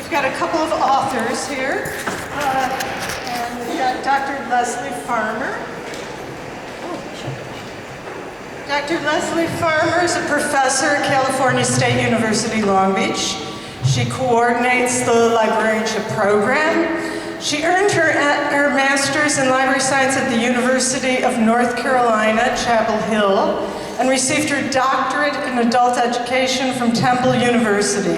we've got a couple of authors here. And we've got Dr. Lesley Farmer. Dr. Lesley Farmer is a professor at California State University, Long Beach. She coordinates the librarianship program. She earned her master's in library science at the University of North Carolina, Chapel Hill, and received her doctorate in adult education from Temple University.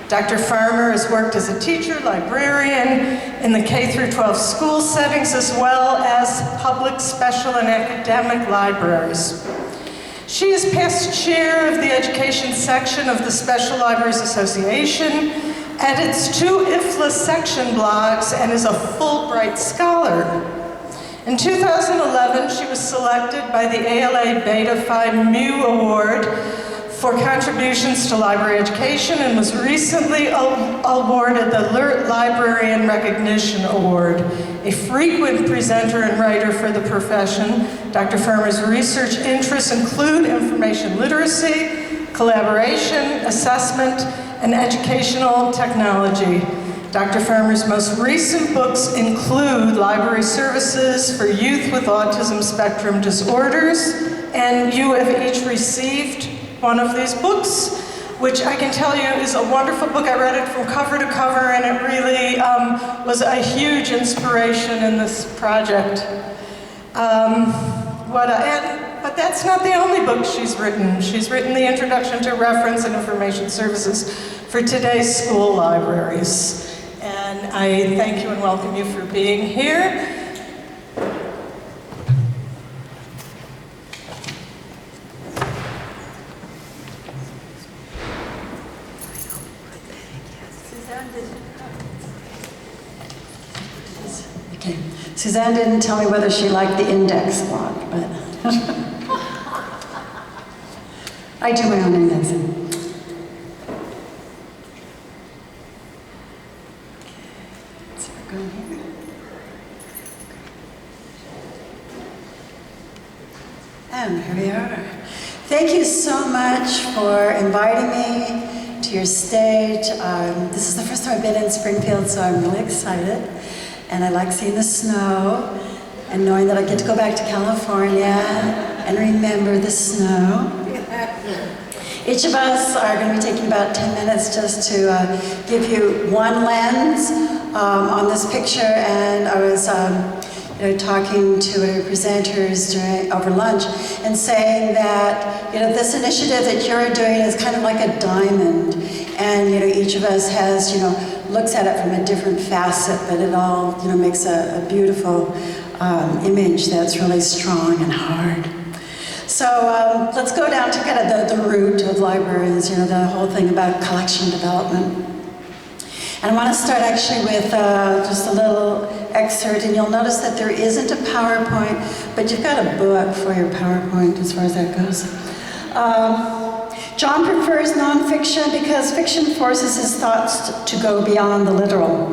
Dr. Farmer has worked as a teacher, librarian in the K-12 school settings, as well as public, special, and academic libraries. She is past chair of the education section of the Special Libraries Association, edits 2 IFLA section blogs, and is a Fulbright scholar. In 2011, she was selected by the ALA Beta Phi Mu Award for contributions to library education and was recently awarded the Librarian Recognition Award. A frequent presenter and writer for the profession, Dr. Farmer's research interests include information literacy, collaboration, assessment, and educational technology. Dr. Farmer's most recent books include Library Services for Youth with Autism Spectrum Disorders, and you have each received one of these books, which I can tell you is a wonderful book. I read it from cover to cover, and it really was a huge inspiration in this project. But that's not the only book she's written. She's written the Introduction to Reference and Information Services for today's school libraries. And I thank you and welcome you for being here. Okay. Suzanne didn't tell me whether she liked the index block, but I do my own indexing. So we're going here. And here we are. Thank you so much for inviting me to your stage. This is the first time I've been in Springfield, so I'm really excited. And I like seeing the snow and knowing that I get to go back to California and remember the snow. Each of us are going to be taking about 10 minutes just to give you one lens on this picture. And I was talking to our presenters over lunch and saying that this initiative that you're doing is kind of like a diamond. And each of us has looks at it from a different facet, but it all makes a beautiful image that's really strong and hard. So let's go down to kind of the root of libraries, the whole thing about collection development. And I want to start actually with just a little excerpt, and you'll notice that there isn't a PowerPoint, but you've got a book for your PowerPoint as far as that goes. John prefers nonfiction because fiction forces his thoughts to go beyond the literal.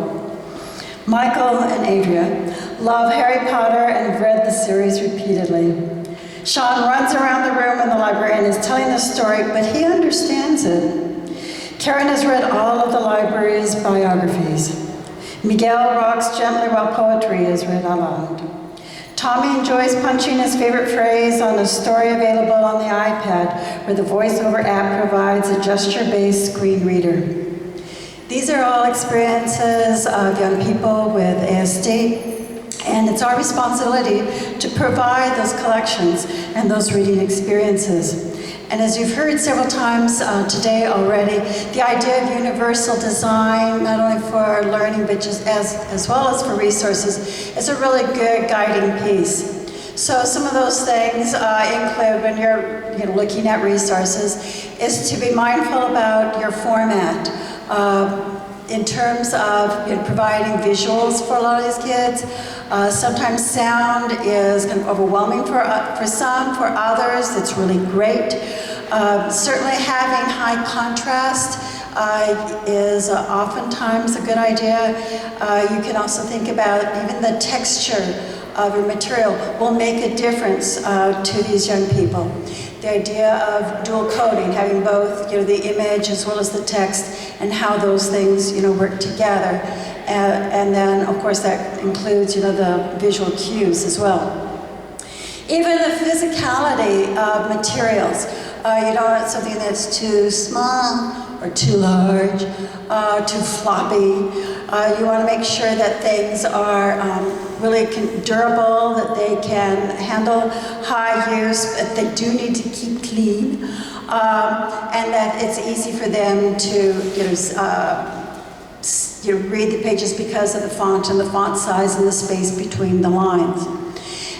Michael and Adria love Harry Potter and have read the series repeatedly. Sean runs around the room in the library and is telling the story, but he understands it. Karen has read all of the library's biographies. Miguel rocks gently while poetry is read aloud. Tommy enjoys punching his favorite phrase on a story available on the iPad, where the voiceover app provides a gesture-based screen reader. These are all experiences of young people with ASD, and it's our responsibility to provide those collections and those reading experiences. And as you've heard several times today already, the idea of universal design, not only for learning, but just as well as for resources, is a really good guiding piece. So some of those things include, when you're looking at resources, is to be mindful about your format. In terms of providing visuals for a lot of these kids, sometimes sound is kind of overwhelming for some, for others it's really great. Certainly having high contrast is oftentimes a good idea. You can also think about even the texture of your material will make a difference to these young people. the idea of dual coding, having both, the image as well as the text, and how those things, work together. And then, of course, that includes, the visual cues as well. Even the physicality of materials. You don't want something that's too small or too large, too floppy. You want to make sure that things are really durable, that they can handle high use, but they do need to keep clean, and that it's easy for them to read the pages because of the font and the font size and the space between the lines.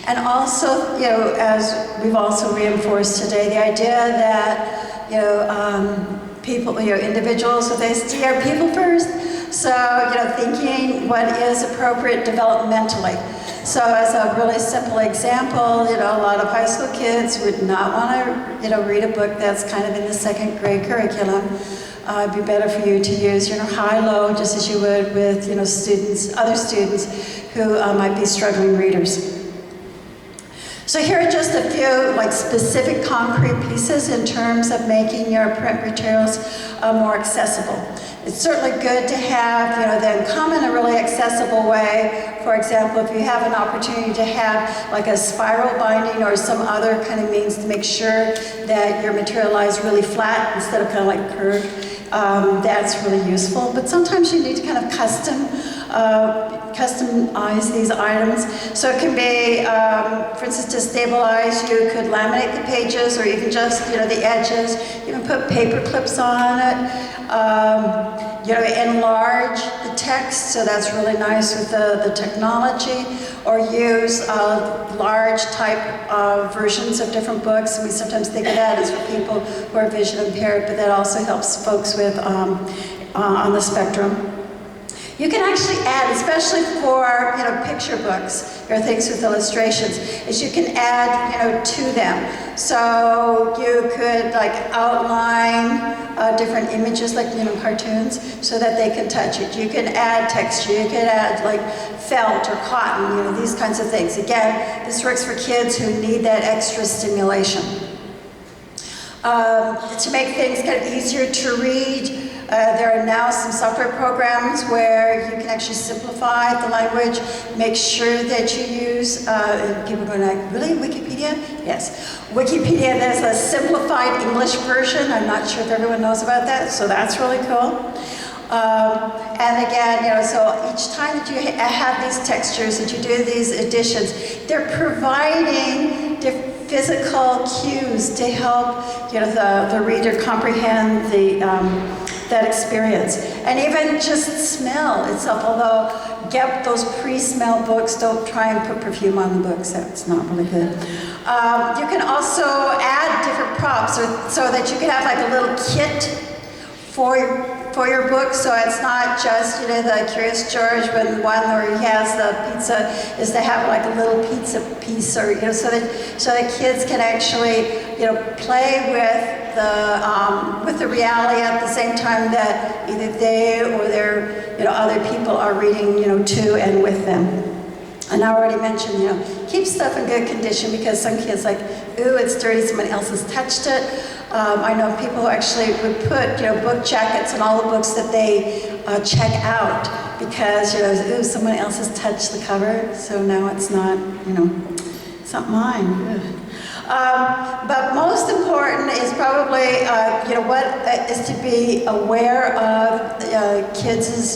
And also, as we've also reinforced today, the idea that, people, individuals with ASD are people first. So, thinking what is appropriate developmentally. So as a really simple example, a lot of high school kids would not want to, read a book that's kind of in the second grade curriculum. It'd be better for you to use, high-low, just as you would with, other students who might be struggling readers. So here are just a few specific concrete pieces in terms of making your print materials more accessible. It's certainly good to have, them come in a really accessible way. For example, if you have an opportunity to have a spiral binding or some other kind of means to make sure that your material lies really flat instead of kind of curved, that's really useful. But sometimes you need to kind of customize these items. So it can be, for instance, to stabilize, you could laminate the pages or even just, the edges. You can put paper clips on it. Enlarge the text, so that's really nice with the technology. Or use large type versions of different books. We sometimes think of that as for people who are vision impaired, but that also helps folks with on the spectrum. You can actually add, especially for picture books or things with illustrations, is you can add to them. So you could outline different images like cartoons so that they can touch it. You can add texture. You can add felt or cotton. These kinds of things. Again, this works for kids who need that extra stimulation. To make things kind of easier to read. There are now some software programs where you can actually simplify the language, make sure that you use, people are going really, Wikipedia? Yes. Wikipedia, there's a simplified English version. I'm not sure if everyone knows about that, so that's really cool. And again, so each time that you have these textures, that you do these additions, they're providing different physical cues to help the reader comprehend that experience. And even just smell itself, although get those pre-smell books, don't try and put perfume on the books, that's not really good. You can also add different props so that you can have a little kit for your book, so it's not just the Curious George when one where he has the pizza, is to have a little pizza piece, or so that kids can actually play with the reality at the same time that either they or their other people are reading to and with them. And I already mentioned keep stuff in good condition, because some kids ooh, it's dirty, someone else has touched it. I know people who actually would put, book jackets on all the books that they check out, because, ooh, someone else has touched the cover, so now it's not, it's not mine. But most important is probably, what is to be aware of kids'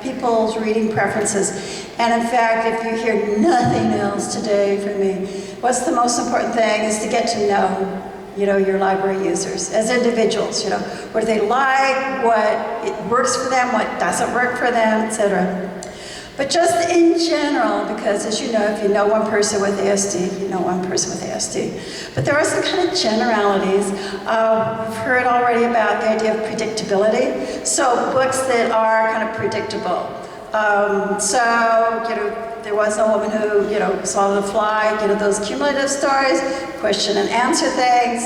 people's reading preferences. And in fact, if you hear nothing else today from me, what's the most important thing is to get to know your library users as individuals, what do they like, what it works for them, what doesn't work for them, etc. But just in general, because as you know, if you know one person with ASD, you know one person with ASD. But there are some kind of generalities. We've heard already about the idea of predictability. So books that are kind of predictable. There was a woman who, saw The Fly, those cumulative stories, question and answer things,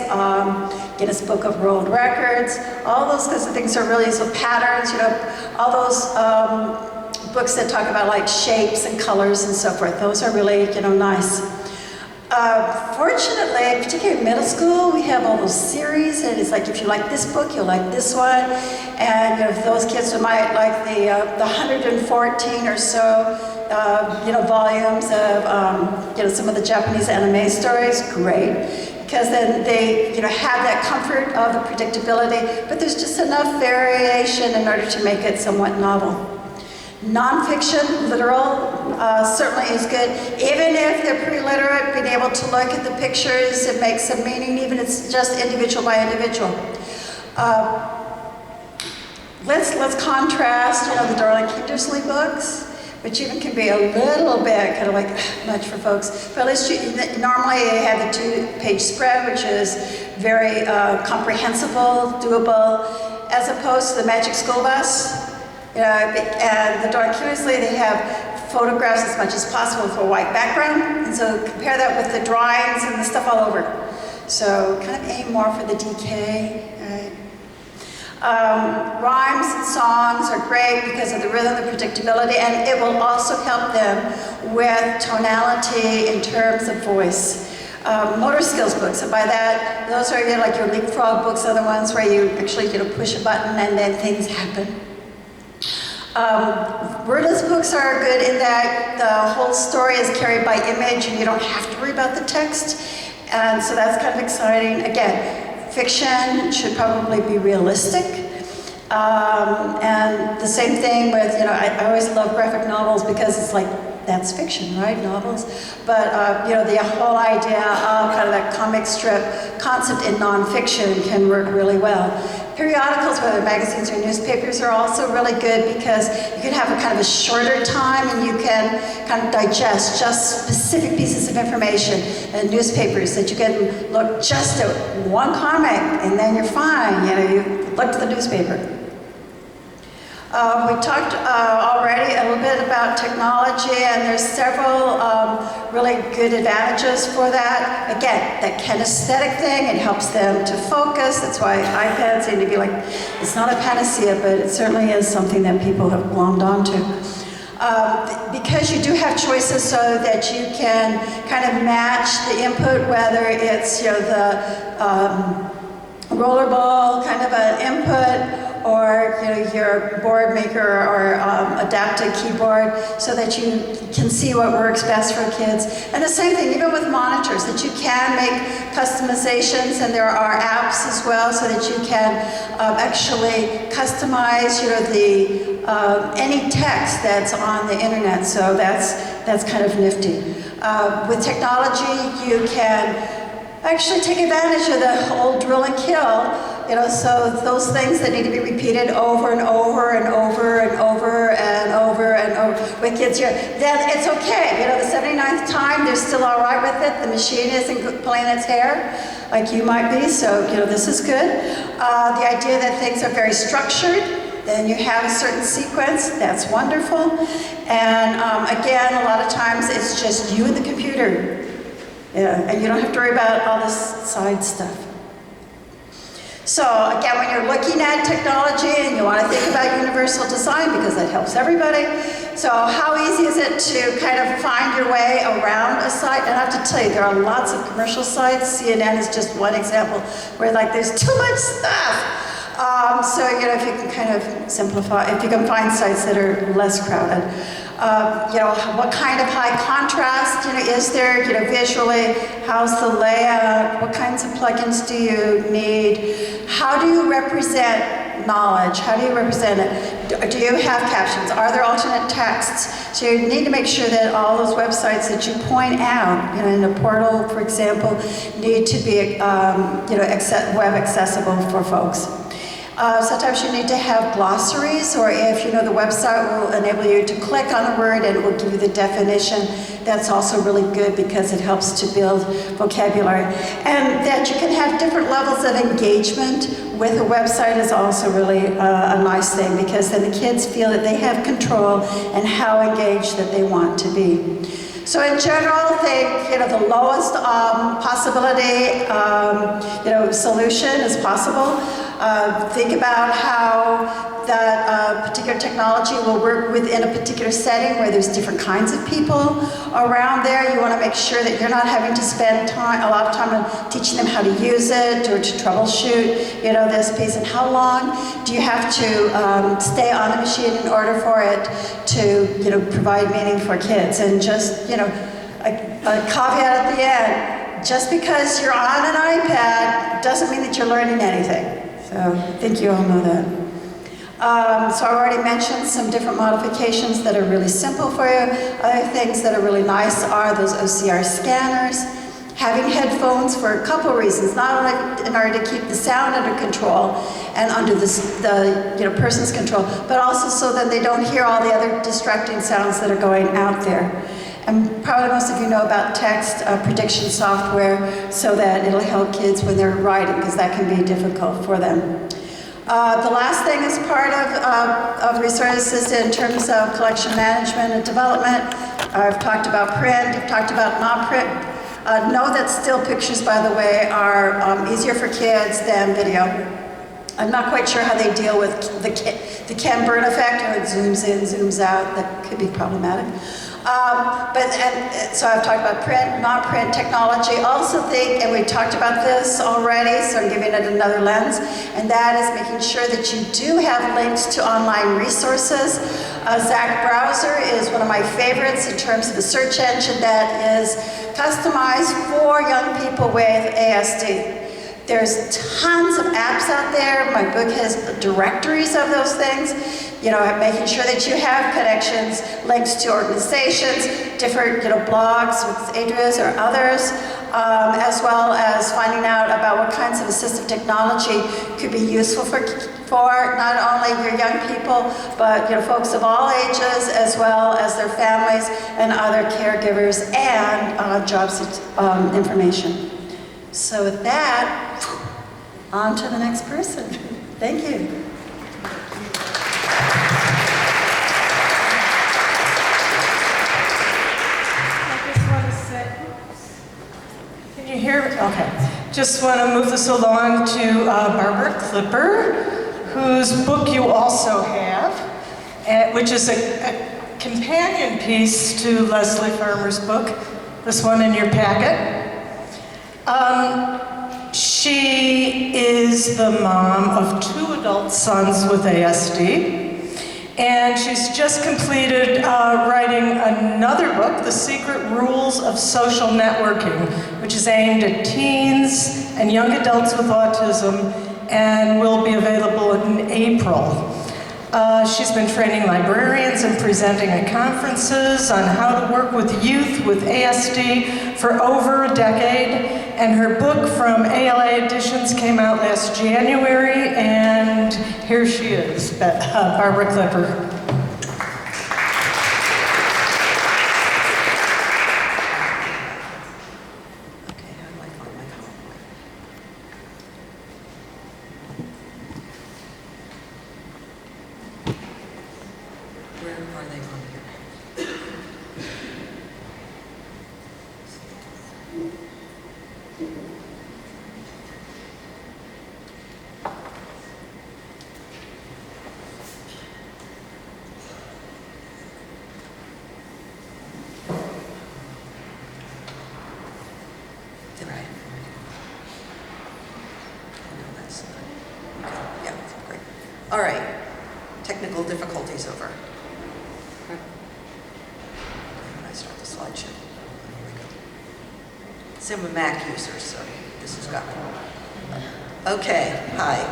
Guinness Book of World Records, all those kinds of things are really, so patterns, all those books that talk about shapes and colors and so forth, those are really, nice. Fortunately, particularly in middle school, we have all those series, and it's like if you like this book, you'll like this one. And for those kids who might like the 114 or so, volumes of some of the Japanese anime stories, great. Because then they have that comfort of the predictability, but there's just enough variation in order to make it somewhat novel. Nonfiction, literal, certainly is good. Even if they're pre-literate, being able to look at the pictures and make some meaning, even if it's just individual by individual. Let's contrast, the Darling Kindersley books, which even can be a little bit kind of like much for folks. But at least normally they have the 2-page spread, which is very comprehensible, doable, as opposed to the Magic School Bus. And the Darling Kindersley, they have photographs as much as possible with a white background. And so compare that with the drawings and the stuff all over. So kind of aim more for the DK. Right? Rhymes and songs are great because of the rhythm, the predictability, and it will also help them with tonality in terms of voice. Motor skills books, and by that, those are like your leapfrog books, are the ones where you actually push a button and then things happen. Wordless books are good in that the whole story is carried by image and you don't have to worry about the text, and so that's kind of exciting. Again, fiction should probably be realistic. And the same thing with, I always love graphic novels because it's like, that's fiction, right? Novels. But, the whole idea of kind of that comic strip concept in nonfiction can work really well. Periodicals, whether magazines or newspapers, are also really good because you can have a kind of a shorter time and you can kind of digest just specific pieces of information. And newspapers that you can look just at one comic and then you're fine. You looked at the newspaper. We talked already a little bit about technology, and there's several really good advantages for that. Again, that kinesthetic thing, it helps them to focus. That's why iPads seem to be like, it's not a panacea, but it certainly is something that people have glommed onto. Because you do have choices so that you can kind of match the input, whether it's the rollerball kind of an input, or your board maker or adapted keyboard, so that you can see what works best for kids. And the same thing, even with monitors, that you can make customizations, and there are apps as well, so that you can actually customize any text that's on the internet. So that's kind of nifty. With technology, you can actually take advantage of the whole drill and kill. So those things that need to be repeated over and over and over and over and over and over with kids here, then it's okay. The 79th time, they're still all right with it. The machine isn't pulling its hair like you might be, so this is good. The idea that things are very structured, then you have a certain sequence, that's wonderful. And again, a lot of times it's just you and the computer. And you don't have to worry about all this side stuff. So again, when you're looking at technology and you want to think about universal design, because that helps everybody. So how easy is it to kind of find your way around a site? And I have to tell you, there are lots of commercial sites. CNN is just one example where there's too much stuff. So if you can kind of simplify, if you can find sites that are less crowded. What kind of high contrast, is there, visually, how's the layout, what kinds of plugins do you need, how do you represent knowledge, how do you represent it, do you have captions, are there alternate texts? So you need to make sure that all those websites that you point out, in a portal, for example, need to be, web accessible for folks. Sometimes you need to have glossaries, or if the website will enable you to click on a word and it will give you the definition. That's also really good because it helps to build vocabulary. And that you can have different levels of engagement with a website is also really a nice thing, because then the kids feel that they have control and how engaged that they want to be. So in general, think, the lowest possibility, solution is possible. Think about how that particular technology will work within a particular setting where there's different kinds of people around there. You want to make sure that you're not having to spend a lot of time on teaching them how to use it or to troubleshoot, this piece. And how long do you have to stay on the machine in order for it to, provide meaning for kids? And just, a caveat at the end, just because you're on an iPad doesn't mean that you're learning anything. So I think you all know that. So I already mentioned some different modifications that are really simple for you. Other things that are really nice are those OCR scanners. Having headphones for a couple reasons, not only in order to keep the sound under control and under the person's control, but also so that they don't hear all the other distracting sounds that are going out there. And probably most of you know about text prediction software, so that it'll help kids when they're writing, because that can be difficult for them. The last thing is part of resources in terms of collection management and development. I've talked about print, I've talked about non-print. Know that still pictures, by the way, are easier for kids than video. I'm not quite sure how they deal with the Ken Burn effect, or it zooms in, zooms out. That could be problematic. So I've talked about print, non-print technology. Also think, and we talked about this already, so I'm giving it another lens, and that is making sure that you do have links to online resources. Zach Browser is one of my favorites in terms of a search engine that is customized for young people with ASD. There's tons of apps out there. My book has directories of those things. Making sure that you have connections, links to organizations, different, blogs with Adria's or others, as well as finding out about what kinds of assistive technology could be useful for not only your young people, but folks of all ages, as well as their families and other caregivers, and jobs information. So with that, on to the next person. Thank you. Can you hear me? Okay. Just want to move this along to Barbara Klipper, whose book you also have, which is a companion piece to Lesley Farmer's book, this one in your packet. She is the mom of 2 adult sons with ASD, and she's just completed writing another book, The Secret Rules of Social Networking, which is aimed at teens and young adults with autism, and will be available in April. She's been training librarians and presenting at conferences on how to work with youth with ASD for over a decade, and her book from ALA Editions came out last January, and here she is, Barbara Klipper. All right, technical difficulties over. When I start the slideshow. Here we go. So I'm a Mac user, so this has got me. Okay, hi.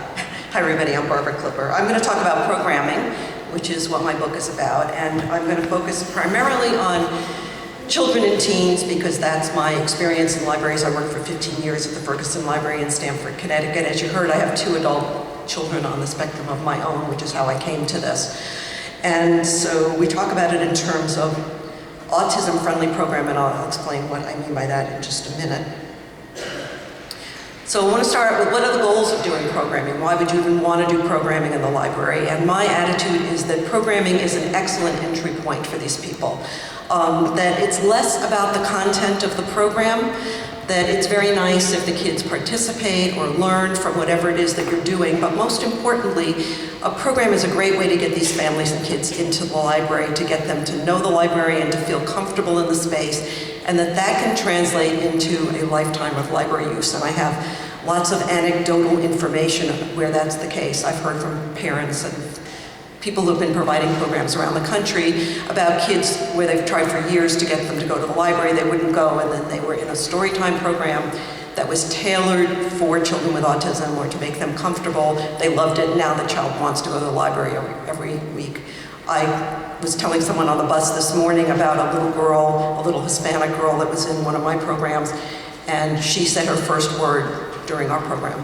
Hi everybody, I'm Barbara Klipper. I'm going to talk about programming, which is what my book is about, and I'm going to focus primarily on children and teens because that's my experience in libraries. I worked for 15 years at the Ferguson Library in Stamford, Connecticut. As you heard, I have 2 adult children on the spectrum of my own, which is how I came to this. And so we talk about it in terms of autism-friendly program, and I'll explain what I mean by that in just a minute. So I want to start with what are the goals of doing programming? Why would you even want to do programming in the library? And my attitude is that programming is an excellent entry point for these people. that it's less about the content of the program, that it's very nice if the kids participate or learn from whatever it is that you're doing, but most importantly, a program is a great way to get these families and kids into the library, to get them to know the library and to feel comfortable in the space, and that can translate into a lifetime of library use. And I have lots of anecdotal information where that's the case. I've heard from parents and people who've been providing programs around the country about kids where they've tried for years to get them to go to the library, they wouldn't go, and then they were in a storytime program that was tailored for children with autism or to make them comfortable. They loved it. Now the child wants to go to the library every week. I was telling someone on the bus this morning about a little girl, a little Hispanic girl that was in one of my programs, and she said her first word during our program.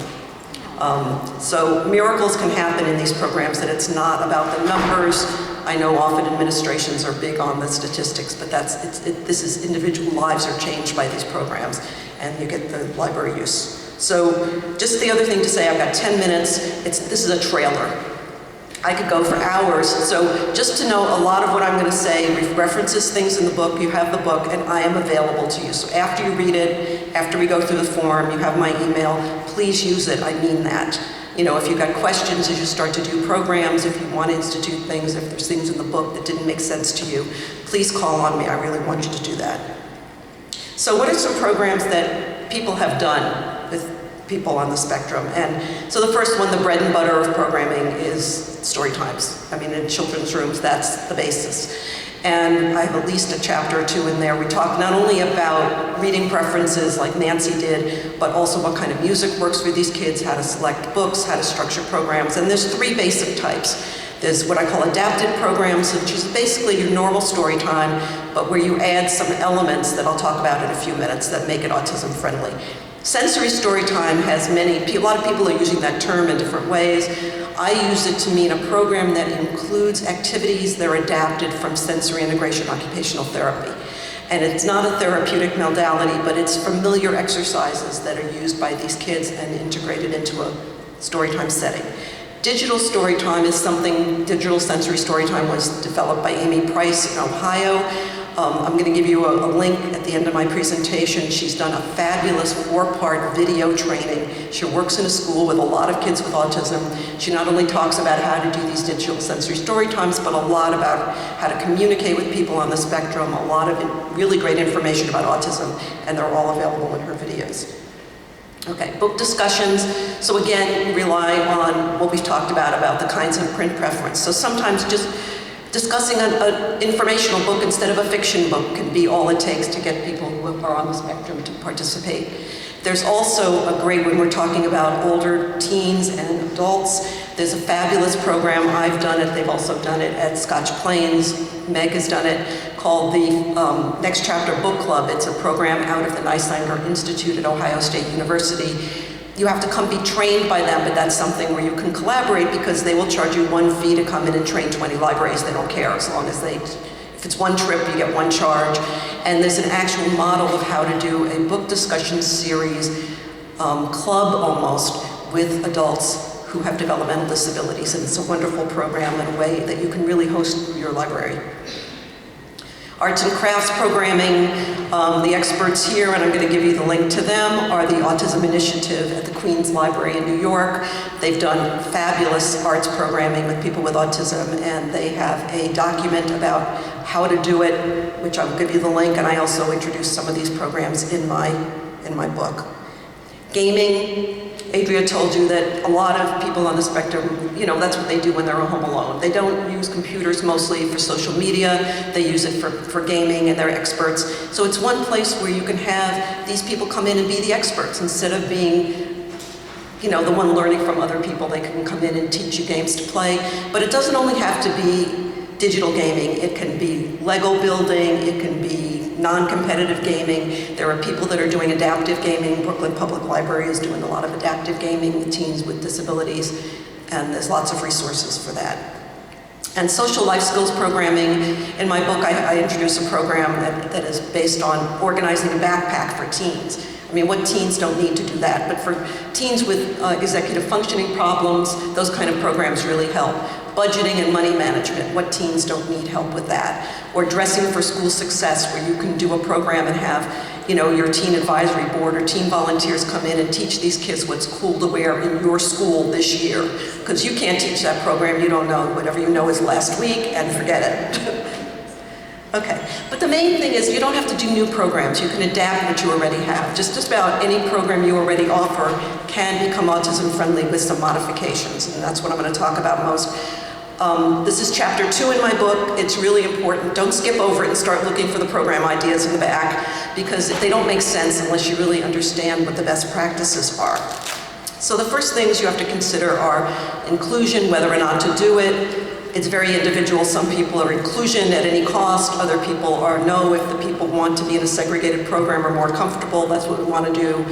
So miracles can happen in these programs, that it's not about the numbers. I know often administrations are big on the statistics, but this is individual lives are changed by these programs, and you get the library use. So just the other thing to say, I've got 10 minutes. This is a trailer. I could go for hours, so just to know a lot of what I'm going to say references things in the book. You have the book, and I am available to you. So after you read it, after we go through the form, you have my email. Please use it. I mean that. You know, if you've got questions as you start to do programs, if you want to institute things, if there's things in the book that didn't make sense to you, please call on me. I really want you to do that. So what are some programs that people have done with people on the spectrum? And so the first one, the bread and butter of programming, is story times. I mean, in children's rooms, that's the basis. And I have at least a chapter or two in there. We talk not only about reading preferences like Nancy did, but also what kind of music works for these kids, how to select books, how to structure programs. And there's three basic types. There's what I call adapted programs, which is basically your normal story time, but where you add some elements that I'll talk about in a few minutes that make it autism friendly. Sensory Storytime has a lot of people are using that term in different ways. I use it to mean a program that includes activities that are adapted from sensory integration occupational therapy. And it's not a therapeutic modality, but it's familiar exercises that are used by these kids and integrated into a storytime setting. Digital Storytime is digital sensory storytime was developed by Amy Price in Ohio. I'm going to give you a link at the end of my presentation. She's done a fabulous 4-part video training. She works in a school with a lot of kids with autism. She not only talks about how to do these digital sensory story times, but a lot about how to communicate with people on the spectrum, a lot of really great information about autism, and they're all available in her videos. Okay, book discussions. So again, rely on what we've talked about the kinds of print preference. So sometimes just discussing an informational book instead of a fiction book can be all it takes to get people who are on the spectrum to participate. There's also a great, when we're talking about older teens and adults, there's a fabulous program. I've done it. They've also done it at Scotch Plains. Meg has done it, called the Next Chapter Book Club. It's a program out of the Neisinger Institute at Ohio State University. You have to come be trained by them, but that's something where you can collaborate because they will charge you one fee to come in and train 20 libraries. They don't care as long as if it's one trip, you get one charge. And there's an actual model of how to do a book discussion series, club almost, with adults who have developmental disabilities. And it's a wonderful program in a way that you can really host your library. Arts and crafts programming, the experts here, and I'm going to give you the link to them, are the Autism Initiative at the Queen's Library in New York. They've done fabulous arts programming with people with autism, and they have a document about how to do it, which I'll give you the link, and I also introduce some of these programs in my book. Gaming. Adria told you that a lot of people on the spectrum, that's what they do when they're home alone. They don't use computers mostly for social media. They use it for gaming, and they're experts. So it's one place where you can have these people come in and be the experts instead of being, the one learning from other people. They can come in and teach you games to play. But it doesn't only have to be digital gaming. It can be Lego building. It can be non-competitive gaming. There are people that are doing adaptive gaming. Brooklyn Public Library is doing a lot of adaptive gaming with teens with disabilities, and there's lots of resources for that. And social life skills programming. In my book, I introduce a program that is based on organizing a backpack for teens. I mean, what teens don't need to do that? But for teens with executive functioning problems, those kind of programs really help. budgeting and money management. What teens don't need help with that? Or dressing for school success, where you can do a program and have, you know, your teen advisory board or teen volunteers come in and teach these kids what's cool to wear in your school this year. Because you can't teach that program, you don't know. Whatever you know is last week, and forget it. Okay, but the main thing is you don't have to do new programs. You can adapt what you already have. Just about any program you already offer can become autism friendly with some modifications, and that's what I'm going to talk about most. This is chapter 2 in my book. It's really important. Don't skip over it and start looking for the program ideas in the back, because they don't make sense unless you really understand what the best practices are. So the first things you have to consider are inclusion, whether or not to do it. It's very individual. Some people are inclusion at any cost. Other people are no, if the people want to be in a segregated program or more comfortable, that's what we want to do.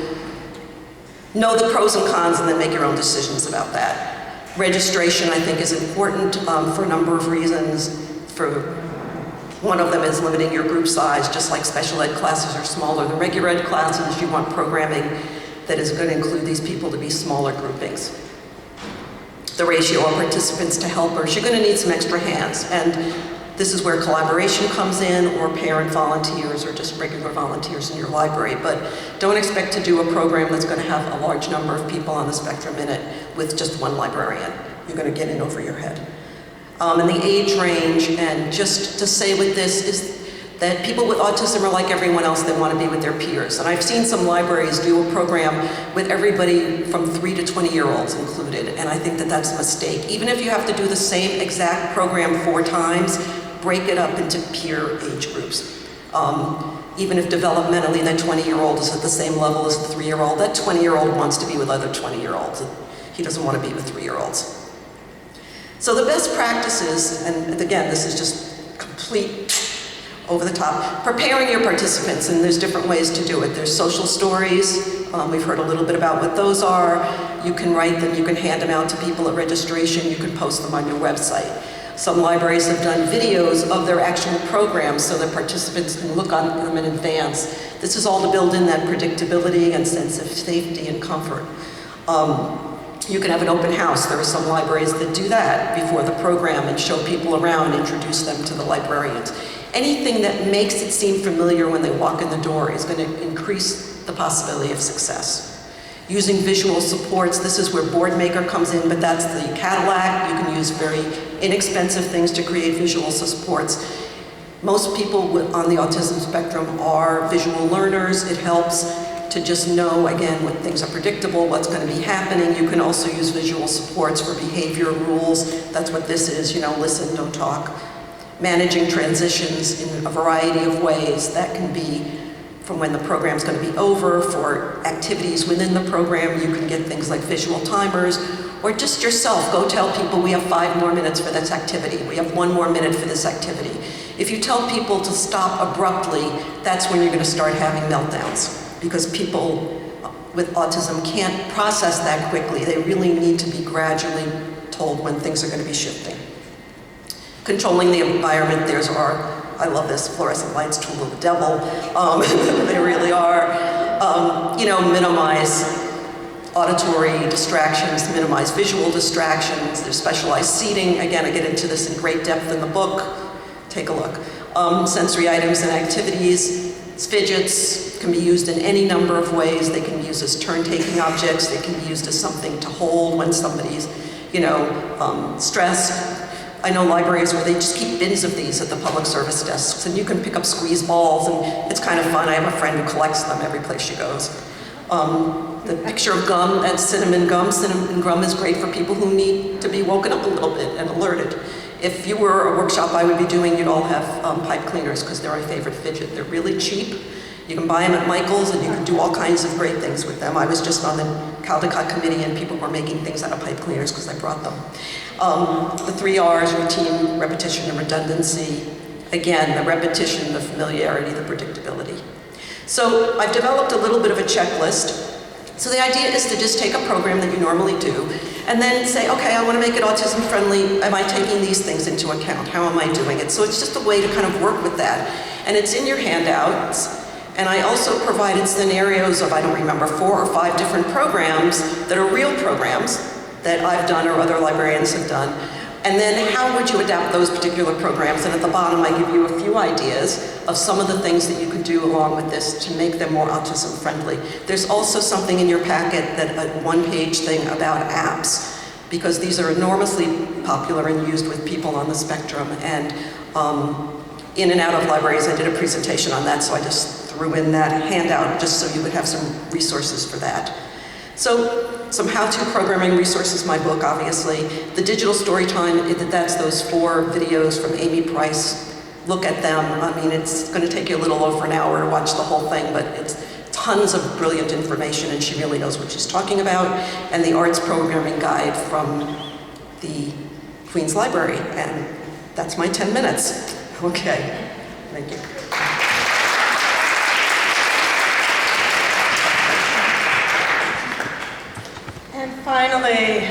Know the pros and cons and then make your own decisions about that. Registration, I think, is important for a number of reasons. One of them is limiting your group size. Just like special ed classes are smaller than regular ed classes, you want programming that is going to include these people to be smaller groupings. The ratio of participants to helpers, you're going to need some extra hands, and this is where collaboration comes in, or parent volunteers, or just regular volunteers in your library. But don't expect to do a program that's going to have a large number of people on the spectrum in it with just one librarian. You're going to get in over your head. And the age range, and just to say with this, is that people with autism are like everyone else. They want to be with their peers. And I've seen some libraries do a program with everybody from 3 to 20-year-olds included, and I think that that's a mistake. Even if you have to do the same exact program 4 times, break it up into peer age groups. Even if developmentally that 20-year-old is at the same level as the 3-year-old, that 20-year-old wants to be with other 20-year-olds. He doesn't want to be with 3-year-olds. So the best practices, and again, this is just complete over the top, preparing your participants, and there's different ways to do it. There's social stories. We've heard a little bit about what those are. You can write them, you can hand them out to people at registration, you can post them on your website. Some libraries have done videos of their actual programs so that participants can look on them in advance. This is all to build in that predictability and sense of safety and comfort. You can have an open house. There are some libraries that do that before the program and show people around, introduce them to the librarians. Anything that makes it seem familiar when they walk in the door is going to increase the possibility of success. Using visual supports, this is where BoardMaker comes in, but that's the Cadillac. You can use very inexpensive things to create visual supports. Most people on the autism spectrum are visual learners. It helps to just know, again, when things are predictable, what's going to be happening. You can also use visual supports for behavior rules. That's what this is, you know, listen, don't talk. Managing transitions in a variety of ways. That can be from when the program's going to be over, for activities within the program. You can get things like visual timers, or just yourself. Go tell people we have 5 more minutes for this activity. We have 1 more minute for this activity. If you tell people to stop abruptly, that's when you're going to start having meltdowns, because people with autism can't process that quickly. They really need to be gradually told when things are going to be shifting. Controlling the environment, there's our, I love this, fluorescent lights, tool of the devil. They really are. You know, minimize auditory distractions, minimize visual distractions. There's specialized seating. Again, I get into this in great depth in the book. Take a look. Sensory items and activities. Fidgets can be used in any number of ways. They can be used as turn-taking objects. They can be used as something to hold when somebody's, you know, stressed. I know libraries where they just keep bins of these at the public service desks, and you can pick up squeeze balls, and it's kind of fun. I have a friend who collects them every place she goes. The picture of gum, that's cinnamon gum. Cinnamon gum is great for people who need to be woken up a little bit and alerted. If you were a workshop I would be doing, you'd all have pipe cleaners, because they're my favorite fidget. They're really cheap. You can buy them at Michael's, and you can do all kinds of great things with them. I was just on the Caldecott committee, and people were making things out of pipe cleaners because I brought them. The 3 R's, routine, repetition, and redundancy. Again, the repetition, the familiarity, the predictability. So I've developed a little bit of a checklist. So the idea is to just take a program that you normally do, and then say, okay, I want to make it autism friendly. Am I taking these things into account? How am I doing it? So it's just a way to kind of work with that. And it's in your handouts. And I also provided scenarios of, I don't remember, 4 or 5 different programs that are real programs that I've done or other librarians have done, And then how would you adapt those particular programs? And at the bottom, I give you a few ideas of some of the things that you could do along with this to make them more autism friendly. There's also something in your packet, that a one-page thing about apps, because these are enormously popular and used with people on the spectrum. And in and out of libraries, I did a presentation on that, so I just threw in that handout just so you would have some resources for that. So, some how-to programming resources, my book, obviously. The digital story time, that's those 4 videos from Amy Price. Look at them. I mean, it's going to take you a little over an hour to watch the whole thing, but it's tons of brilliant information, and she really knows what she's talking about. And the arts programming guide from the Queen's Library. And that's my 10 minutes. Okay, thank you. And finally,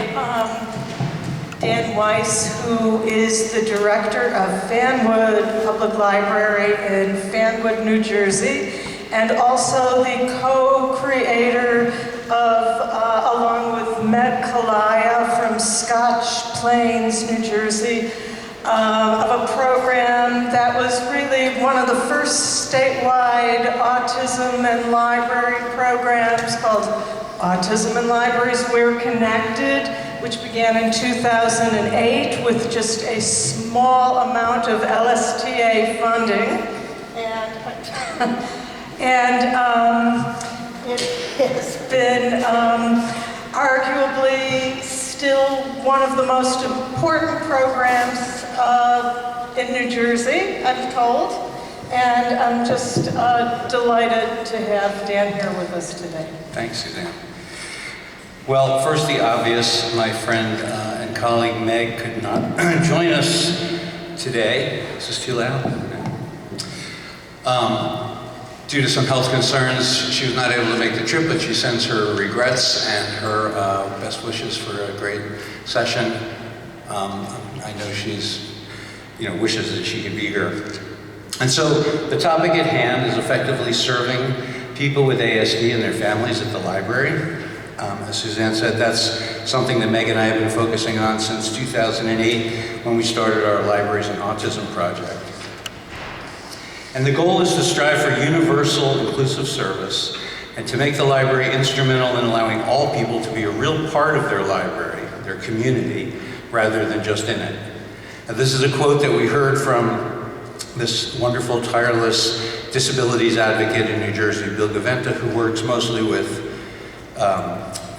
Dan Weiss, who is the director of Fanwood Public Library in Fanwood, New Jersey, and also the co-creator of, along with Meg Kalaya from Scotch Plains, New Jersey, of a program that was really one of the first statewide autism and library programs called Autism and Libraries, We're Connected, which began in 2008 with just a small amount of LSTA funding. And it has been arguably still one of the most important programs in New Jersey, I'm told. And I'm just delighted to have Dan here with us today. Thanks, Suzanne. Well, first the obvious, my friend and colleague Meg could not join us today. Is this too loud? No. Due to some health concerns, she was not able to make the trip, but she sends her regrets and her best wishes for a great session. I know she's, wishes that she could be here. And so the topic at hand is effectively serving people with ASD and their families at the library. As Suzanne said, that's something that Meg and I have been focusing on since 2008 when we started our Libraries and Autism project. And the goal is to strive for universal inclusive service and to make the library instrumental in allowing all people to be a real part of their library, their community, rather than just in it. And this is a quote that we heard from this wonderful, tireless disabilities advocate in New Jersey, Bill Gaventa, who works mostly with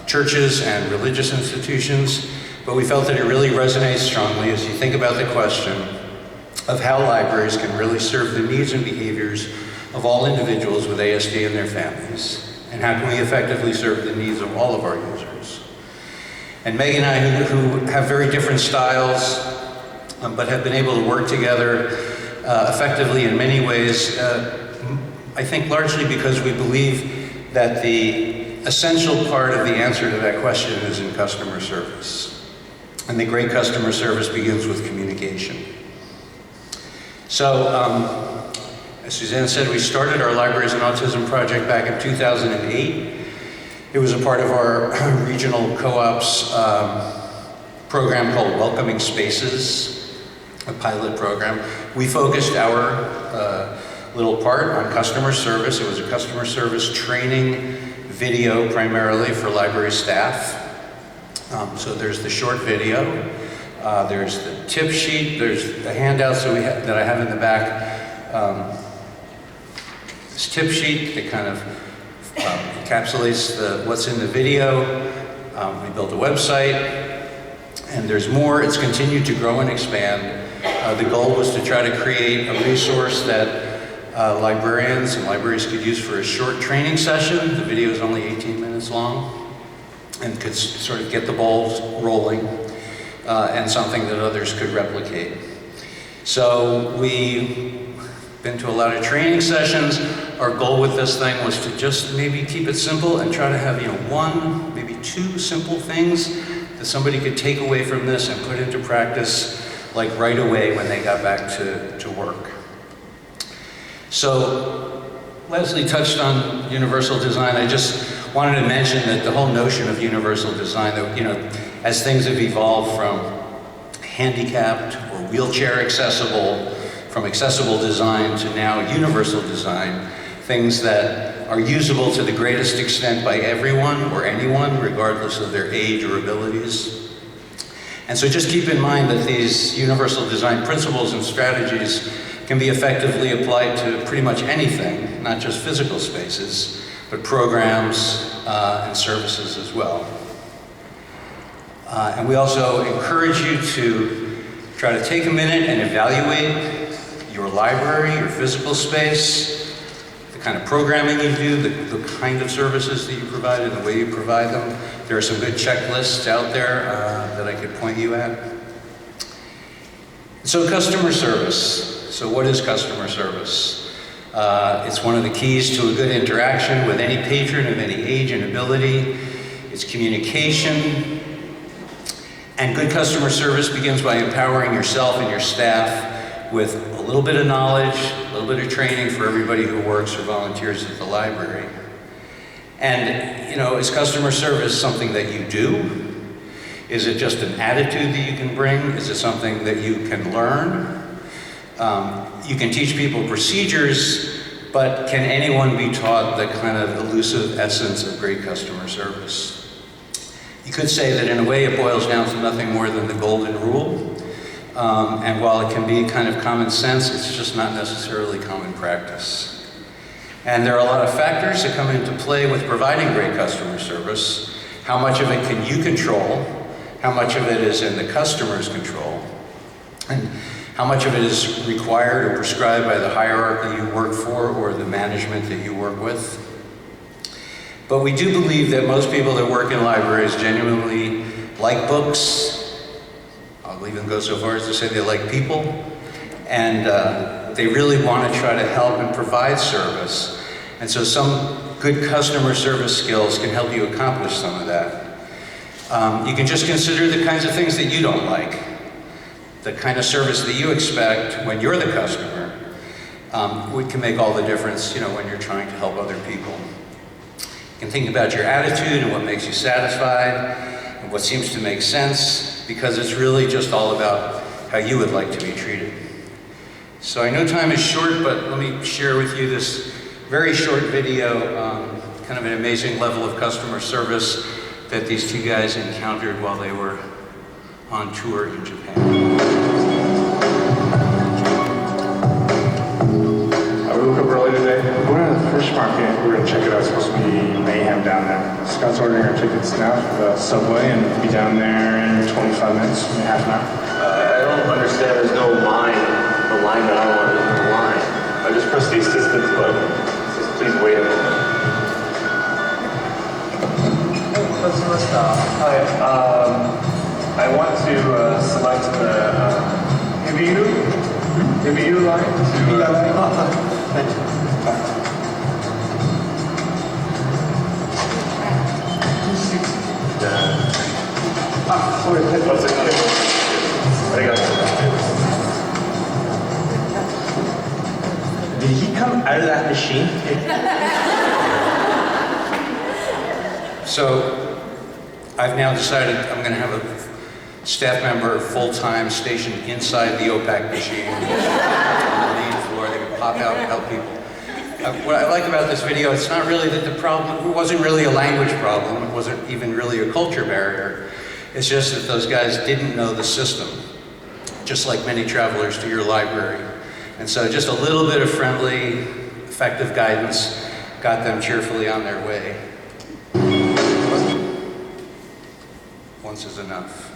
churches and religious institutions, but we felt that it really resonates strongly as you think about the question of how libraries can really serve the needs and behaviors of all individuals with ASD and their families, and how can we effectively serve the needs of all of our users. And Meg and I, who have very different styles, but have been able to work together effectively in many ways, I think largely because we believe that the essential part of the answer to that question is in customer service. And the great customer service begins with communication. So, as Suzanne said, we started our Libraries and Autism project back in 2008. It was a part of our regional co-op's program called Welcoming Spaces, a pilot program. We focused our little part on customer service. It was a customer service training video primarily for library staff. So there's the short video, there's the tip sheet, there's the handouts that I have in the back. This tip sheet that kind of encapsulates what's in the video. We built a website, and there's more. It's continued to grow and expand. The goal was to try to create a resource that librarians and libraries could use for a short training session. The video is only 18 minutes long and could sort of get the balls rolling, and something that others could replicate. So we've been to a lot of training sessions. Our goal with this thing was to just maybe keep it simple and try to have one, maybe two simple things that somebody could take away from this and put into practice like right away when they got back to work. So Lesley touched on universal design. I just wanted to mention that the whole notion of universal design, that as things have evolved from handicapped or wheelchair accessible, from accessible design to now universal design, things that are usable to the greatest extent by everyone or anyone, regardless of their age or abilities. And so just keep in mind that these universal design principles and strategies can be effectively applied to pretty much anything, not just physical spaces, but programs and services as well. And we also encourage you to try to take a minute and evaluate your library, your physical space, the kind of programming you do, the kind of services that you provide and the way you provide them. There are some good checklists out there that I could point you at. So customer service. So what is customer service? It's one of the keys to a good interaction with any patron of any age and ability. It's communication. And good customer service begins by empowering yourself and your staff with a little bit of knowledge, a little bit of training for everybody who works or volunteers at the library. And, you know, is customer service something that you do? Is it just an attitude that you can bring? Is it something that you can learn? You can teach people procedures, but can anyone be taught the kind of elusive essence of great customer service? You could say that in a way it boils down to nothing more than the golden rule. And while it can be kind of common sense, it's just not necessarily common practice. And there are a lot of factors that come into play with providing great customer service. How much of it can you control? How much of it is in the customer's control? And how much of it is required or prescribed by the hierarchy you work for or the management that you work with? But we do believe that most people that work in libraries genuinely like books. I'll even go so far as to say they like people, and they really want to try to help and provide service. And so some good customer service skills can help you accomplish some of that. You can just consider the kinds of things that you don't like, the kind of service that you expect when you're the customer. It can make all the difference, you know, when you're trying to help other people. You can think about your attitude and what makes you satisfied and what seems to make sense, because it's really just all about how you would like to be treated. So I know time is short, but let me share with you this very short video, kind of an amazing level of customer service that these two guys encountered while they were on tour in Japan. We woke up early today. We're going to the fish market. We're going to check it out. It's supposed to be mayhem down there. Scott's ordering our tickets now for the subway and be down there in 25 minutes, maybe half an hour. I don't understand. There's no line. The line that I want is no line. I just pressed the assistance button. It says, please wait a minute. Hi. I want to select the Hibiyu line to. Thank you. Did he come out of that machine? So I've now decided I'm going to have a staff member full-time stationed inside the OPAC machine on the main floor. They would pop out and help people. What I like about this video, it's not really that the problem, it wasn't really a language problem, it wasn't even really a culture barrier. It's just that those guys didn't know the system, just like many travelers to your library. And so just a little bit of friendly, effective guidance got them cheerfully on their way. Once is enough.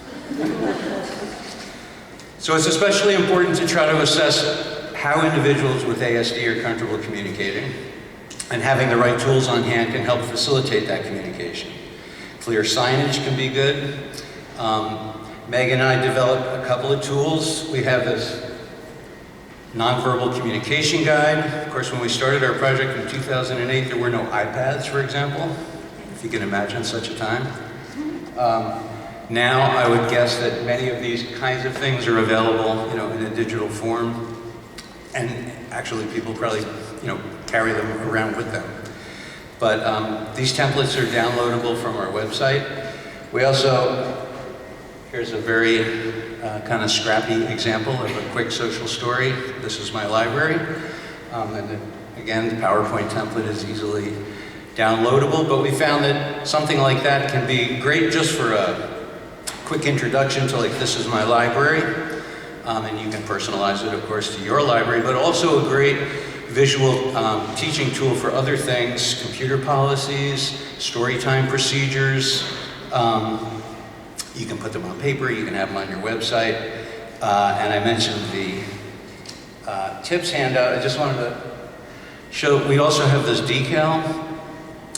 So it's especially important to try to assess how individuals with ASD are comfortable communicating, and having the right tools on hand can help facilitate that communication. Clear signage can be good. Meg and I developed a couple of tools. We have this nonverbal communication guide. Of course, when we started our project in 2008, there were no iPads, for example, if you can imagine such a time. Now, I would guess that many of these kinds of things are available, you know, in a digital form. And actually, people probably, you know, carry them around with them. But these templates are downloadable from our website. We also, here's a very kind of scrappy example of a quick social story. This is my library. Again, the PowerPoint template is easily downloadable, but we found that something like that can be great just for a quick introduction to, like, this is my library. And you can personalize it, of course, to your library, but also a great visual teaching tool for other things, computer policies, story time procedures. You can put them on paper, you can have them on your website. And I mentioned the tips handout. I just wanted to show, we also have this decal,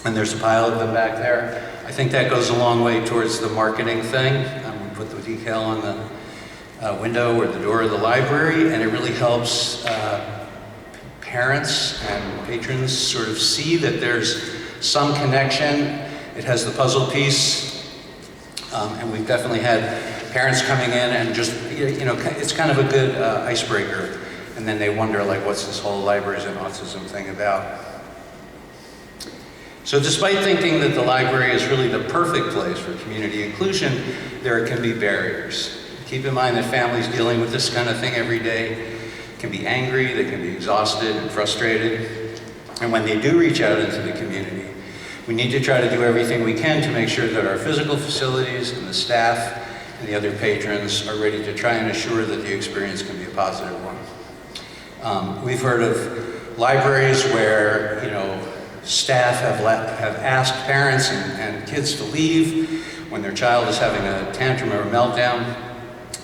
and there's a pile of them back there. I think that goes a long way towards the marketing thing. We put the decal on the window or the door of the library, and it really helps parents and patrons sort of see that there's some connection. It has the puzzle piece, and we've definitely had parents coming in and just, you know, it's kind of a good icebreaker, and then they wonder, like, what's this whole Libraries and Autism thing about? So despite thinking that the library is really the perfect place for community inclusion, there can be barriers. Keep in mind that families dealing with this kind of thing every day can be angry, they can be exhausted and frustrated. And when they do reach out into the community, we need to try to do everything we can to make sure that our physical facilities and the staff and the other patrons are ready to try and assure that the experience can be a positive one. We've heard of libraries where, you know, staff have asked parents and kids to leave when their child is having a tantrum or a meltdown.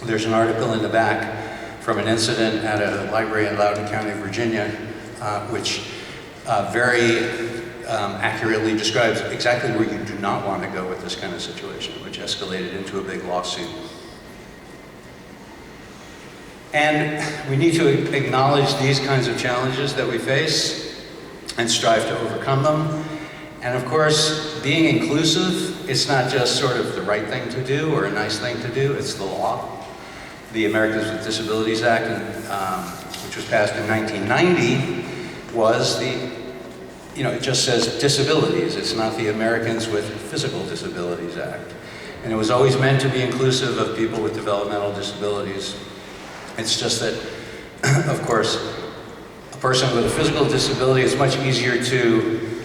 There's an article in the back from an incident at a library in Loudoun County, Virginia, which very accurately describes exactly where you do not want to go with this kind of situation, which escalated into a big lawsuit. And we need to acknowledge these kinds of challenges that we face and strive to overcome them. And of course, being inclusive, it's not just sort of the right thing to do or a nice thing to do, it's the law. The Americans with Disabilities Act, which was passed in 1990, was the, you know, it just says disabilities. It's not the Americans with Physical Disabilities Act. And it was always meant to be inclusive of people with developmental disabilities. It's just that, of course, a person with a physical disability, is much easier to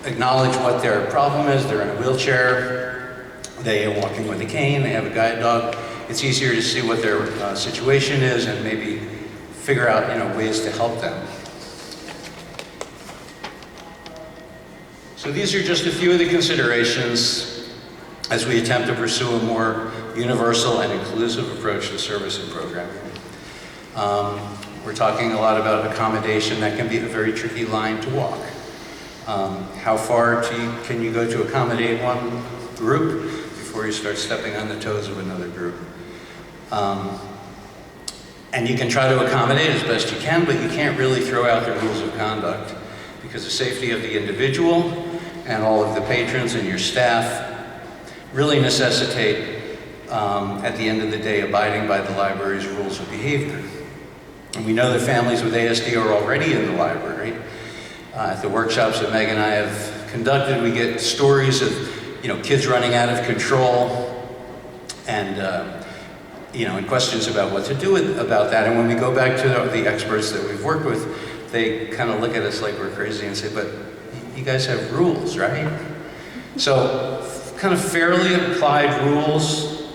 acknowledge what their problem is. They're in a wheelchair, they are walking with a cane, they have a guide dog. It's easier to see what their situation is and maybe figure out, you know, ways to help them. So these are just a few of the considerations as we attempt to pursue a more universal and inclusive approach to service and programming. We're talking a lot about accommodation. That can be a very tricky line to walk. How far can you go to accommodate one group before you start stepping on the toes of another group? And you can try to accommodate as best you can, but you can't really throw out the rules of conduct, because the safety of the individual and all of the patrons and your staff really necessitate, at the end of the day, abiding by the library's rules of behavior. And we know that families with ASD are already in the library. At the workshops that Meg and I have conducted, we get stories of, you know, kids running out of control and, you know, and questions about what to do about that. And when we go back to the experts that we've worked with, they kind of look at us like we're crazy and say, but you guys have rules, right? So kind of fairly applied rules,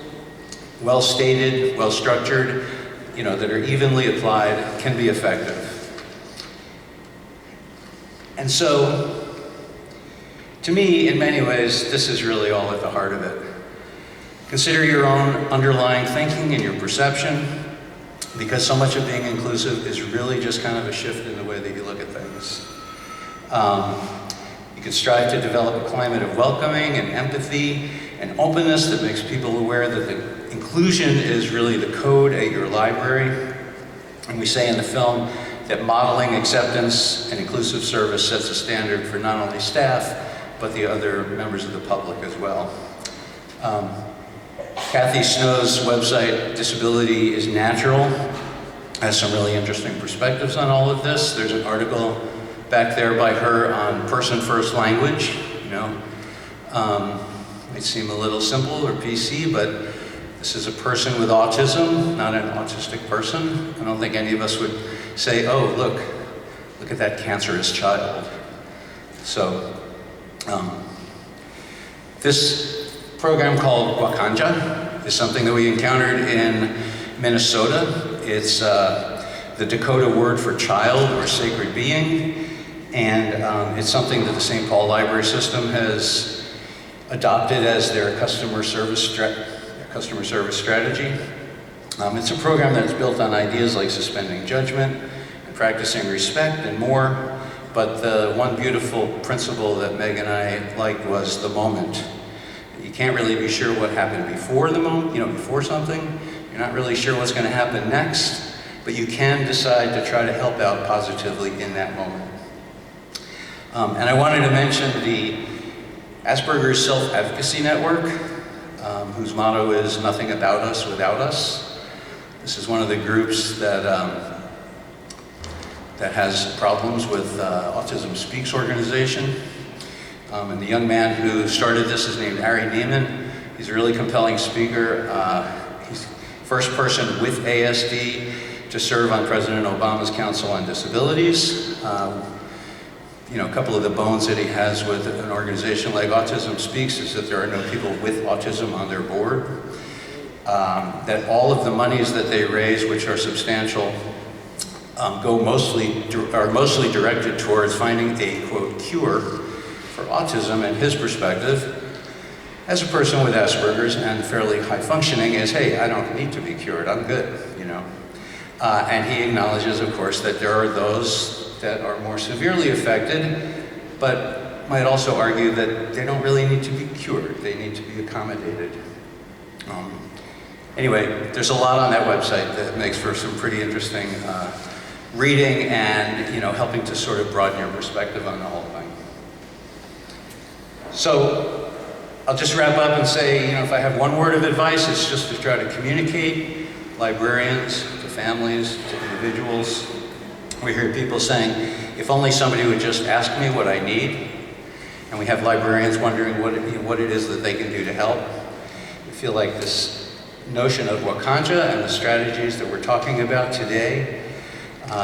well stated, well structured, you know, that are evenly applied, can be effective. And so, to me, in many ways, this is really all at the heart of it. Consider your own underlying thinking and your perception, because so much of being inclusive is really just kind of a shift in the way that you look at things. You can strive to develop a climate of welcoming and empathy and openness that makes people aware that the inclusion is really the code at your library. And we say in the film that modeling acceptance and inclusive service sets a standard for not only staff, but the other members of the public as well. Kathy Snow's website, Disability is Natural, has some really interesting perspectives on all of this. There's an article back there by her on person-first language. You know, might seem a little simple or PC, but This is a person with autism, not an autistic person. I don't think any of us would say, oh, look at that cancerous child. So, this program called Wakanja is something that we encountered in Minnesota. It's the Dakota word for child or sacred being, and it's something that the St. Paul Library System has adopted as their customer service strategy. It's a program that's built on ideas like suspending judgment and practicing respect and more. But the one beautiful principle that Meg and I liked was the moment. You can't really be sure what happened before the moment, before something. You're not really sure what's going to happen next, but you can decide to try to help out positively in that moment. And I wanted to mention the Asperger's Self-Advocacy Network, whose motto is "Nothing about us without us." This is one of the groups that has problems with Autism Speaks organization. And the young man who started this is named Ari Neiman. He's a really compelling speaker. He's the first person with ASD to serve on President Obama's Council on Disabilities. A couple of the bones that he has with an organization like Autism Speaks is that there are no people with autism on their board. That all of the monies that they raise, which are substantial, are mostly directed towards finding a, quote, cure for autism. And his perspective, as a person with Asperger's and fairly high functioning, is, hey, I don't need to be cured, I'm good, And he acknowledges, of course, that there are those that are more severely affected, but might also argue that they don't really need to be cured, they need to be accommodated. Anyway, there's a lot on that website that makes for some pretty interesting reading and helping to sort of broaden your perspective on the whole thing. So I'll just wrap up and say, if I have one word of advice, it's just to try to communicate. Librarians, to families, to individuals. We hear people saying, if only somebody would just ask me what I need. And we have librarians wondering what it is that they can do to help. I feel like this notion of Wakanja and the strategies that we're talking about today,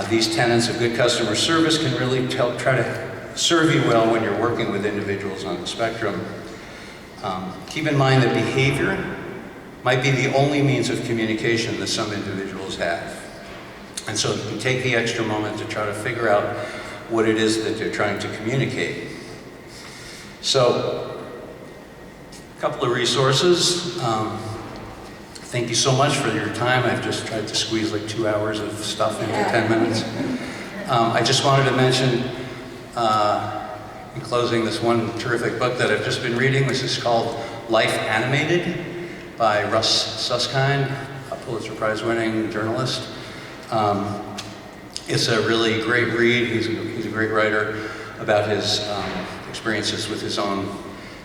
these tenets of good customer service can really try to serve you well when you're working with individuals on the spectrum. Keep in mind that behavior might be the only means of communication that some individuals have. And so you can take the extra moment to try to figure out what it is that they're trying to communicate. So, a couple of resources. Thank you so much for your time. I've just tried to squeeze like 2 hours of stuff into 10 minutes. I just wanted to mention, in closing, this one terrific book that I've just been reading. This is called Life Animated by Russ Susskind, a Pulitzer Prize winning journalist. It's a really great read. He's a great writer about his experiences with his own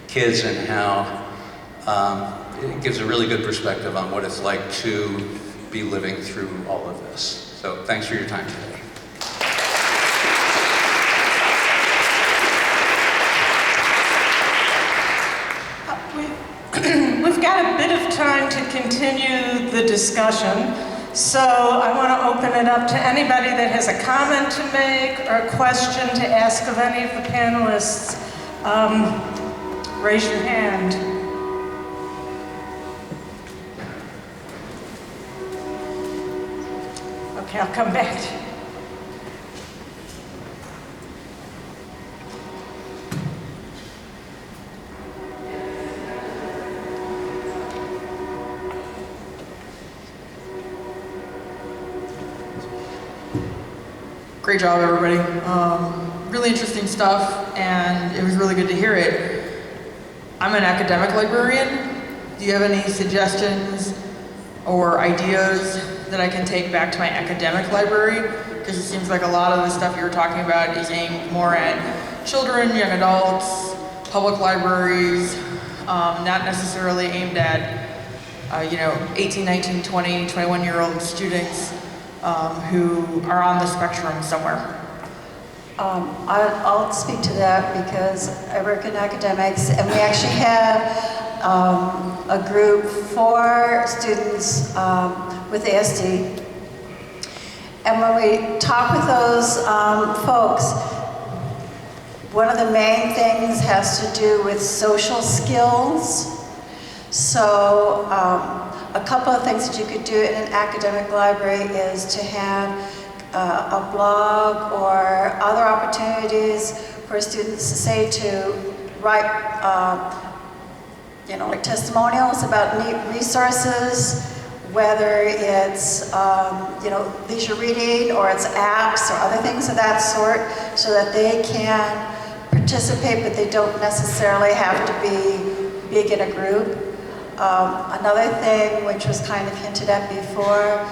kids and how it gives a really good perspective on what it's like to be living through all of this. So thanks for your time today. We've got a bit of time to continue the discussion, so I want to open it up to anybody that has a comment to make or a question to ask of any of the panelists. Raise your hand. Okay, I'll come back to you. Great job, everybody. Really interesting stuff, and it was really good to hear it. I'm an academic librarian. Do you have any suggestions or ideas that I can take back to my academic library? Because it seems like a lot of the stuff you were talking about is aimed more at children, young adults, public libraries, not necessarily aimed at 18, 19, 20, 21-year-old students who are on the spectrum somewhere. I'll speak to that because I work in academics, and we actually have a group for students with ASD. And when we talk with those folks, one of the main things has to do with social skills. So a couple of things that you could do in an academic library is to have a blog or other opportunities for students, say, to write like testimonials about neat resources, whether it's leisure reading or it's apps or other things of that sort, so that they can participate, but they don't necessarily have to be big in a group. Another thing, which was kind of hinted at before,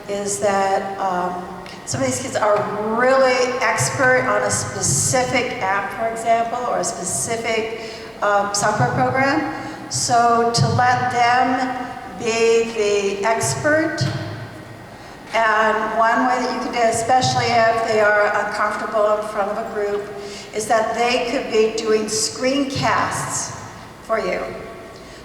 is that some of these kids are really expert on a specific app, for example, or a specific software program. So to let them be the expert, and one way that you can do it, especially if they are uncomfortable in front of a group, is that they could be doing screencasts for you.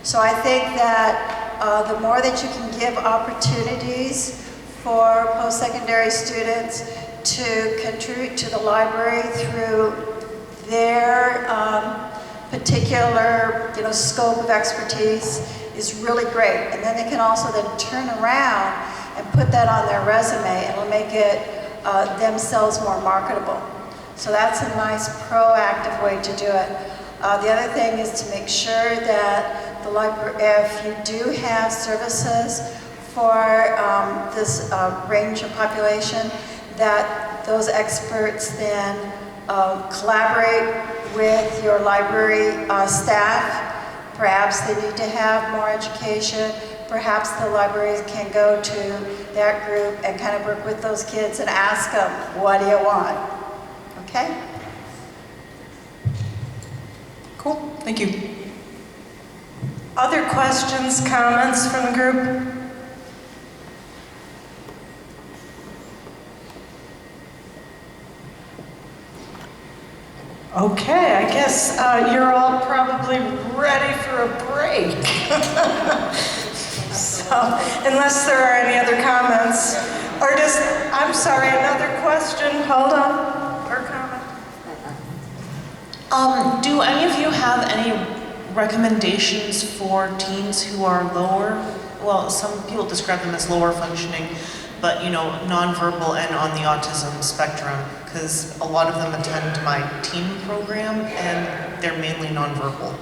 So I think that the more that you can give opportunities for post-secondary students to contribute to the library through their particular scope of expertise is really great. And then they can also then turn around and put that on their resume, and it'll make it themselves more marketable. So that's a nice proactive way to do it. The other thing is to make sure that the library, if you do have services for this range of population, that those experts then collaborate with your library staff. Perhaps they need to have more education. Perhaps the libraries can go to that group and kind of work with those kids and ask them, what do you want? Okay? Cool, thank you. Other questions, comments from the group? Okay, I guess you're all probably ready for a break. So, unless there are any other comments, or just, I'm sorry, another question, hold on, or comment? Do any of you have any recommendations for teens who are lower? Well, some people describe them as lower functioning, but nonverbal and on the autism spectrum, because a lot of them attend my teen program and they're mainly nonverbal.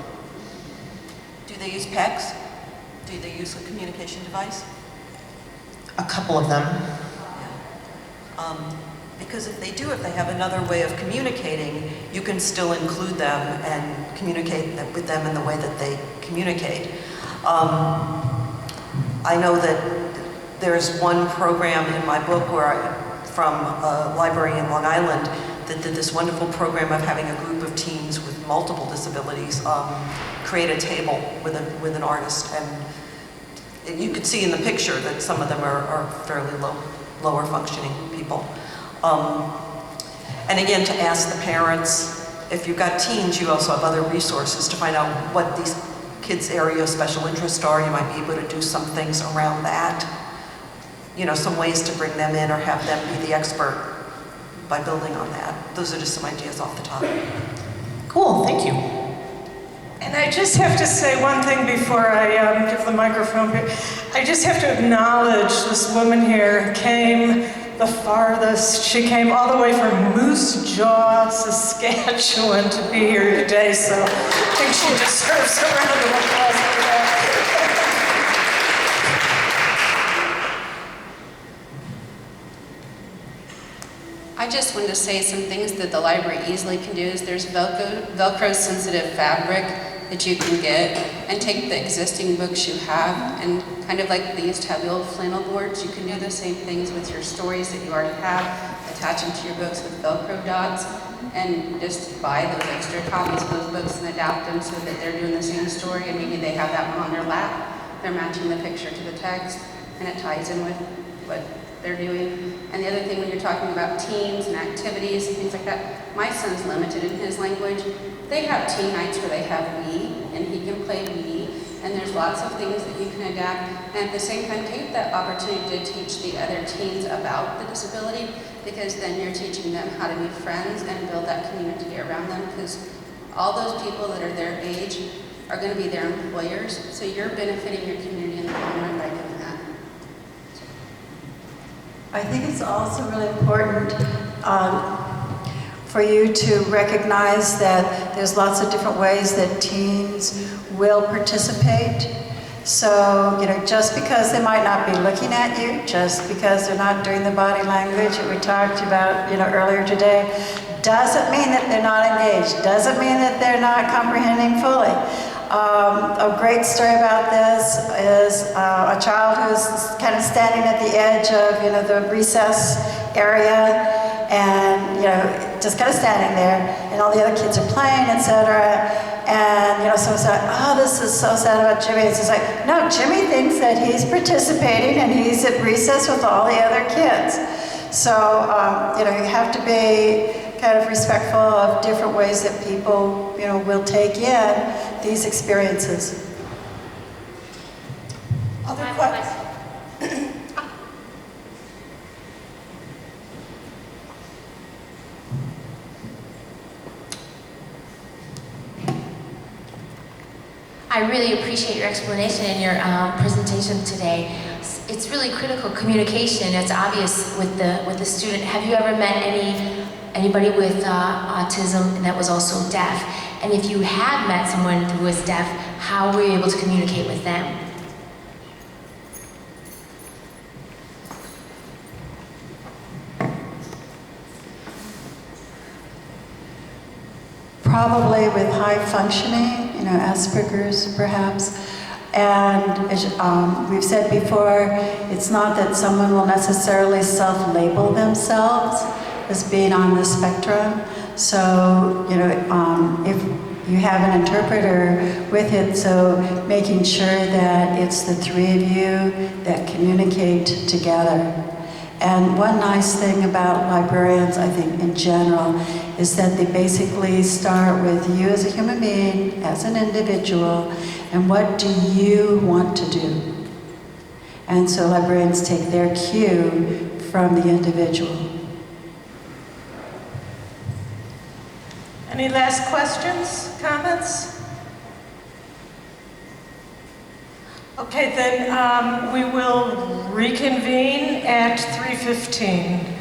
Do they use PECs? Do they use a communication device? A couple of them. Because if they do, if they have another way of communicating, you can still include them and communicate with them in the way that they communicate. I know that there's one program in my book from a library in Long Island that did this wonderful program of having a group of teens with multiple disabilities create a table with an artist, and you could see in the picture that some of them are fairly lower functioning people. And again, to ask the parents, if you've got teens, you also have other resources to find out what these kids' area of special interest are. You might be able to do some things around that. Some ways to bring them in or have them be the expert by building on that. Those are just some ideas off the top. Cool, thank you. And I just have to say one thing before I give the microphone. I just have to acknowledge this woman here came the farthest. She came all the way from Moose Jaw, Saskatchewan to be here today, so I think she deserves a round of applause for that. I just wanted to say some things that the library easily can do is there's Velcro sensitive fabric that you can get and take the existing books you have, and kind of like they used to have the old flannel boards, you can do the same things with your stories that you already have, attach them to your books with Velcro dots, and just buy those extra copies of those books and adapt them so that they're doing the same story, and maybe they have that one on their lap, they're matching the picture to the text, and it ties in with what they're doing. And the other thing, when you're talking about teams and activities and things like that, my son's limited in his language. They have teen nights where they have Wii, and he can play Wii, and there's lots of things that you can adapt, and at the same time take that opportunity to teach the other teens about the disability, because then you're teaching them how to be friends and build that community around them, because all those people that are their age are going to be their employers, so you're benefiting your community in the long run by doing that. I think it's also really important for you to recognize that there's lots of different ways that teens will participate. So, just because they might not be looking at you, just because they're not doing the body language that we talked about, earlier today, doesn't mean that they're not engaged, doesn't mean that they're not comprehending fully. A great story about this is a child who's kind of standing at the edge of, the recess area, and, just kind of standing there, and all the other kids are playing, etc. And, someone's like, oh, this is so sad about Jimmy. It's just like, no, Jimmy thinks that he's participating and he's at recess with all the other kids. So, you have to be kind of respectful of different ways that people, will take in these experiences. Other questions? I really appreciate your explanation and your presentation today. It's really critical communication. It's obvious with the student. Have you ever met anybody with autism that was also deaf? And if you have met someone who was deaf, how were you able to communicate with them? Probably with high functioning, Asperger's perhaps. And we've said before, it's not that someone will necessarily self-label themselves as being on the spectrum. So, if you have an interpreter with it, so making sure that it's the three of you that communicate together. And one nice thing about librarians, I think, in general, is that they basically start with you as a human being, as an individual, and what do you want to do? And so librarians take their cue from the individual. Any last questions, comments? Okay, then we will reconvene at 3:15.